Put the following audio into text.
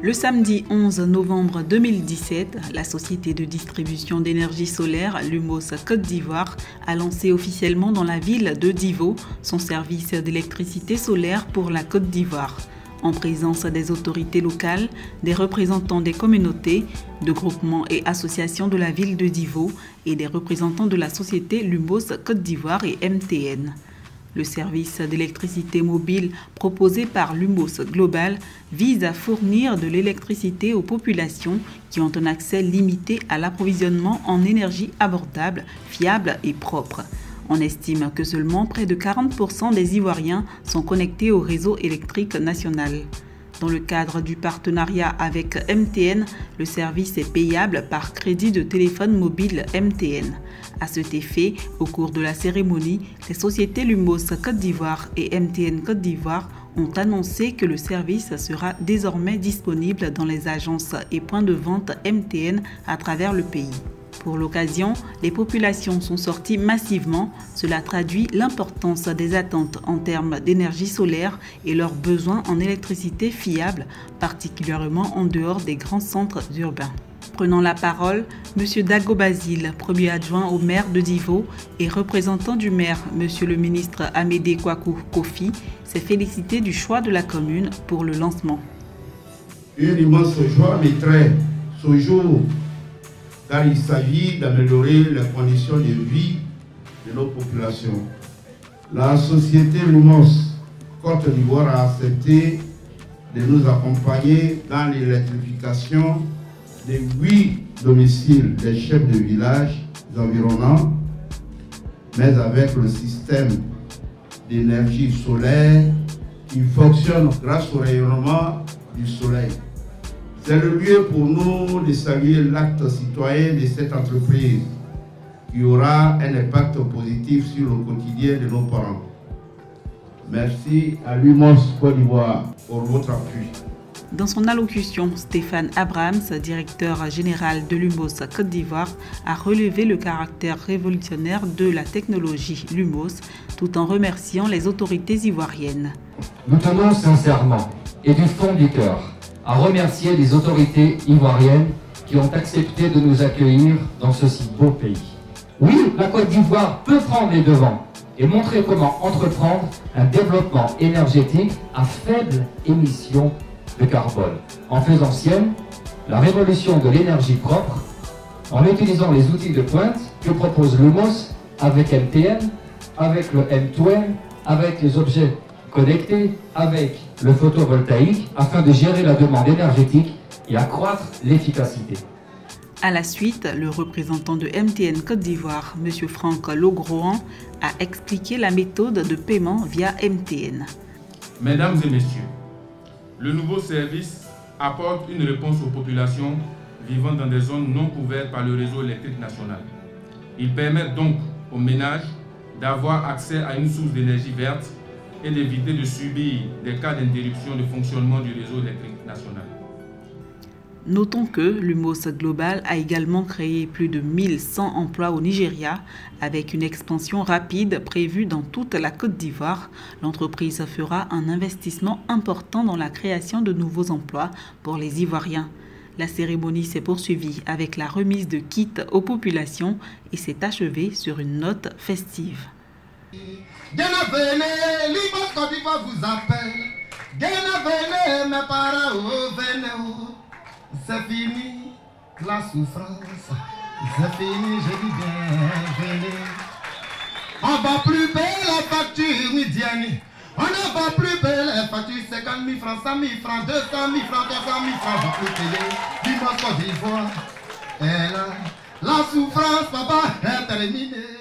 Le samedi 11 novembre 2017, la société de distribution d'énergie solaire Lumos Côte d'Ivoire a lancé officiellement dans la ville de Divo son service d'électricité solaire pour la Côte d'Ivoire. En présence des autorités locales, des représentants des communautés, de groupements et associations de la ville de Divo et des représentants de la société Lumos Côte d'Ivoire et MTN. Le service d'électricité mobile proposé par Lumos Global vise à fournir de l'électricité aux populations qui ont un accès limité à l'approvisionnement en énergie abordable, fiable et propre. On estime que seulement près de 40% des Ivoiriens sont connectés au réseau électrique national. Dans le cadre du partenariat avec MTN, le service est payable par crédit de téléphone mobile MTN. À cet effet, au cours de la cérémonie, les sociétés Lumos Côte d'Ivoire et MTN Côte d'Ivoire ont annoncé que le service sera désormais disponible dans les agences et points de vente MTN à travers le pays. Pour l'occasion, les populations sont sorties massivement. Cela traduit l'importance des attentes en termes d'énergie solaire et leurs besoins en électricité fiable, particulièrement en dehors des grands centres urbains. Prenant la parole, M. Dago Basile, premier adjoint au maire de Divo et représentant du maire, M. le ministre Amédée Kwaku Kofi, s'est félicité du choix de la commune pour le lancement. Une immense joie m'étreint ce jour, car il s'agit d'améliorer les conditions de vie de nos populations. La société Lumos Côte d'Ivoire a accepté de nous accompagner dans l'électrification de 8 domiciles des chefs de village environnants, mais avec le système d'énergie solaire qui fonctionne grâce au rayonnement du soleil. C'est le lieu pour nous de saluer l'acte citoyen de cette entreprise qui aura un impact positif sur le quotidien de nos parents. Merci à Lumos Côte d'Ivoire pour votre appui. Dans son allocution, Stéphane Abrahams, directeur général de Lumos Côte d'Ivoire, a relevé le caractère révolutionnaire de la technologie Lumos, tout en remerciant les autorités ivoiriennes. Nous tenons sincèrement et du fond du cœur à remercier les autorités ivoiriennes qui ont accepté de nous accueillir dans ce si beau pays. Oui, la Côte d'Ivoire peut prendre les devants et montrer comment entreprendre un développement énergétique à faible émission de carbone, en faisant sienne la révolution de l'énergie propre, en utilisant les outils de pointe que propose Lumos avec MTN, avec le M2M, avec les objets connectés, avec le photovoltaïque, afin de gérer la demande énergétique et accroître l'efficacité. À la suite, le représentant de MTN Côte d'Ivoire, M. Franck Logrohan, a expliqué la méthode de paiement via MTN. Mesdames et messieurs, le nouveau service apporte une réponse aux populations vivant dans des zones non couvertes par le réseau électrique national. Il permet donc aux ménages d'avoir accès à une source d'énergie verte et d'éviter de subir des cas d'interruption de fonctionnement du réseau électrique national. Notons que Lumos Global a également créé plus de 1100 emplois au Nigeria. Avec une expansion rapide prévue dans toute la Côte d'Ivoire, l'entreprise fera un investissement important dans la création de nouveaux emplois pour les Ivoiriens. La cérémonie s'est poursuivie avec la remise de kits aux populations et s'est achevée sur une note festive. Bien venez, Lumos Côte d'Ivoire vous appelle. Bien venez, mes parents, venez. C'est fini la souffrance, c'est fini, je dis bienvenue. On va plus payer la facture, Midiani. On ne va plus payer la facture, 50 000 francs, 100 000 francs, 200 000 francs, 300 000 francs, on va plus payer. Dis-moi Côte d'Ivoire, et là, la souffrance, papa, est terminée.